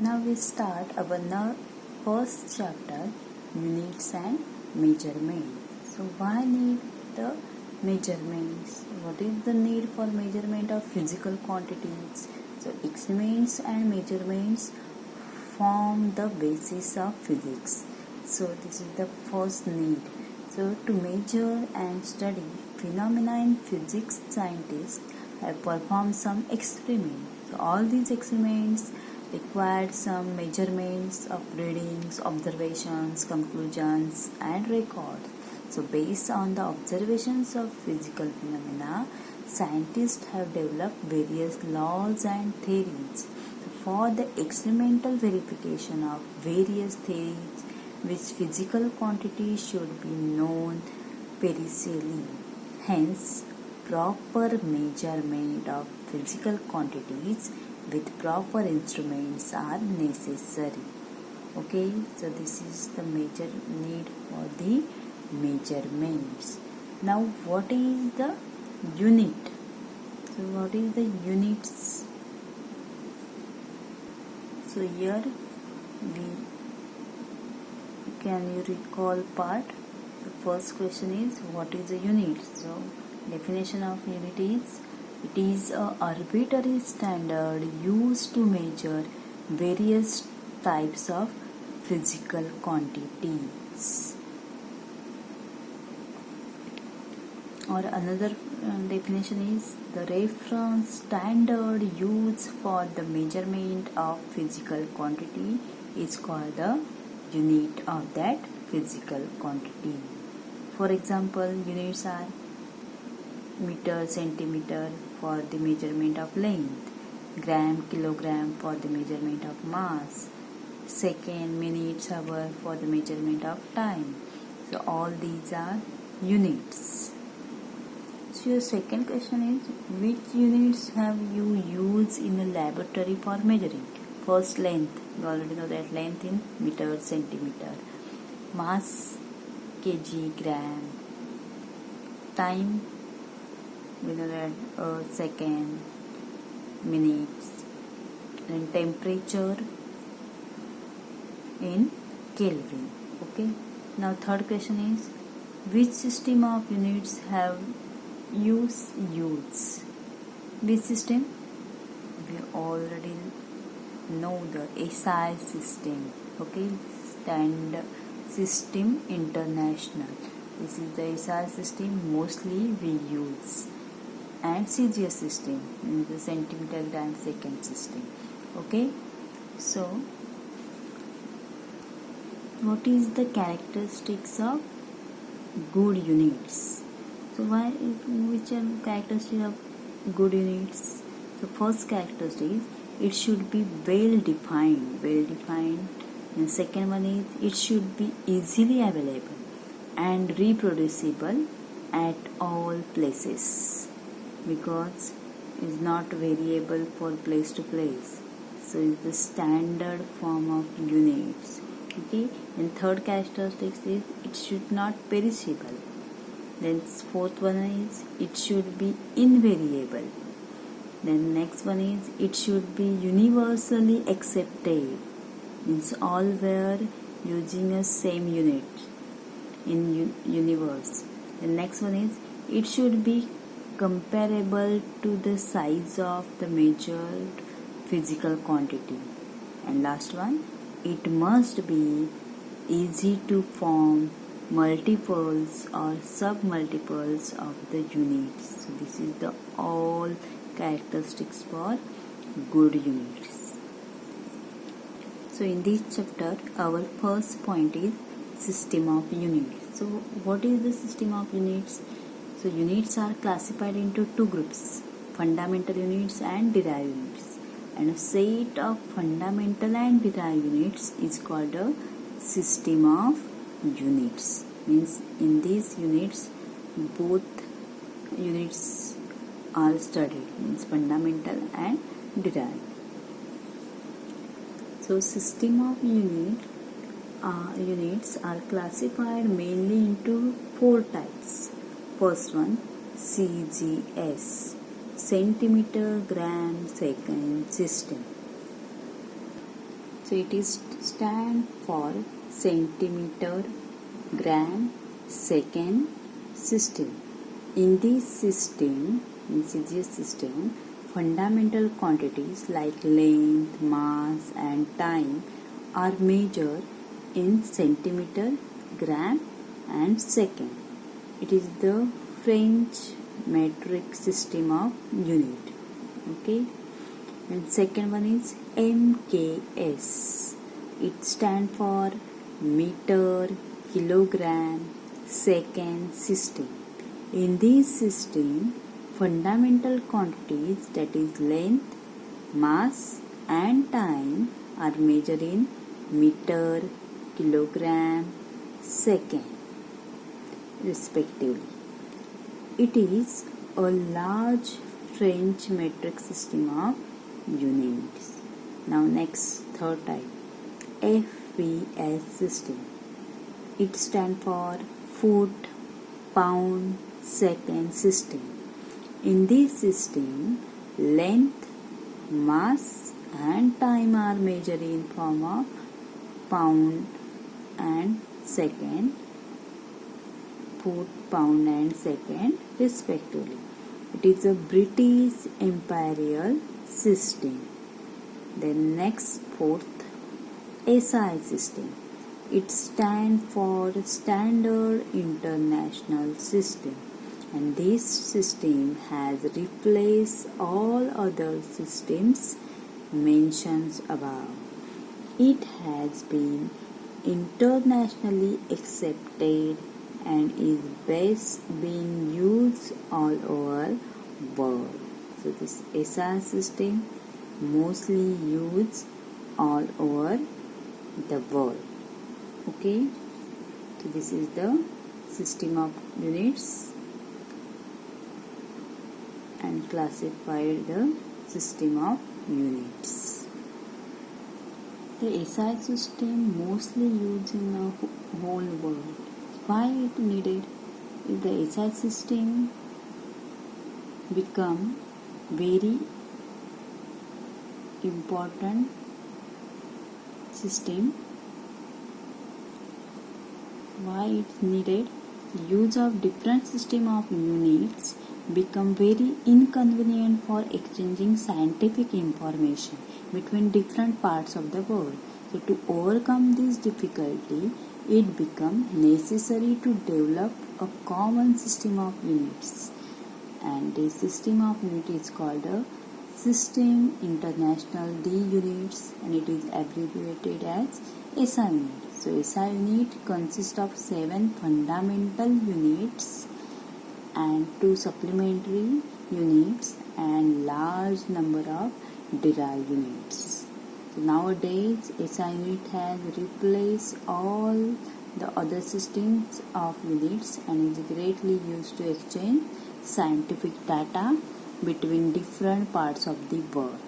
Now we start our first chapter, units and measurements. So why need the measurements? What is the need for measurement of physical quantities? So experiments and measurements form the basis of physics. So this is the first need. So to measure and study phenomena in physics, scientists have performed some experiments. So all these experiments required some measurements of readings, observations, conclusions and records. So based on the observations of physical phenomena, scientists have developed various laws and theories for the experimental verification of various theories which physical quantities should be known precisely. Hence, proper measurement of physical quantities with proper instruments are necessary. Okay, so this is the major need for the measurements. Now, what is the unit? So, what is the units? So, here can you recall part? The first question is what is a unit? So, definition of unit is it is a arbitrary standard used to measure various types of physical quantities. Or another definition is the reference standard used for the measurement of physical quantity is called the unit of that physical quantity. For example, units are meter, centimeter for the measurement of length, gram, kilogram for the measurement of mass, second, minutes, hour for the measurement of time. So all these are units. So your second question is which units have you used in a laboratory for measuring? First, length. You already know that length in meter, centimeter. Mass, kg, gram. Time, we know that second, minutes. And temperature in Kelvin. Okay. Now third question is which system of units have you used? Which system? We already know the SI system. Okay. Standard System International. This is the SI system mostly we use. And CGS system, the centimeter gram second system. Okay. So what is the characteristics of good units? So which are characteristics of good units? The first characteristic is it should be well defined. And second one is it should be easily available and reproducible at all places, because it's not variable for place to place. So it's the standard form of units. Okay. And third characteristic is it should not perishable. Then fourth one is it should be invariable. Then next one is it should be universally accepted. Means all were using a same unit in universe. The next one is it should be comparable to the size of the measured physical quantity. And last one, it must be easy to form multiples or submultiples of the units. So this is the all characteristics for good units. So in this chapter, our first point is system of units. So what is the system of units? So units are classified into two groups, fundamental units and derived units. And a set of fundamental and derived units is called a system of units. Means in these units, both units are studied, means fundamental and derived. So system of units are classified mainly into four types. First one, CGS, centimeter gram second system. So it is stand for centimeter, gram, second system. In this system, in CGS system, fundamental quantities like length, mass and time are measured in centimeter, gram and second. It is the French metric system of unit. Okay. And second one is MKS. It stands for meter, kilogram, second system. In this system, fundamental quantities, that is length, mass and time, are measured in meter, kilogram, second respectively. It is a large French metric system of units. Now next, third type, Fps system. It stands for foot, pound, second system. In this system, length, mass and time are measured in form of pound and second, foot, pound and second respectively. It is a British imperial system. Then next, fourth, SI system. It stands for Standard International System, and this system has replaced all other systems mentioned above. It has been internationally accepted and is best being used all over world. So this SI system mostly used all over the world. Okay, so this is the system of units and classified the system of units. The SI system mostly used in the whole world. Why it needed? If the SI system become very important system, why it needed? Use of different system of units become very inconvenient for exchanging scientific information between different parts of the world. So to overcome this difficulty, it became necessary to develop a common system of units, and this system of units is called a System International D units, and it is abbreviated as SI unit. So SI unit consists of 7 fundamental units and 2 supplementary units and large number of derived units. So nowadays SI unit has replaced all the other systems of units and is greatly used to exchange scientific data between different parts of the world.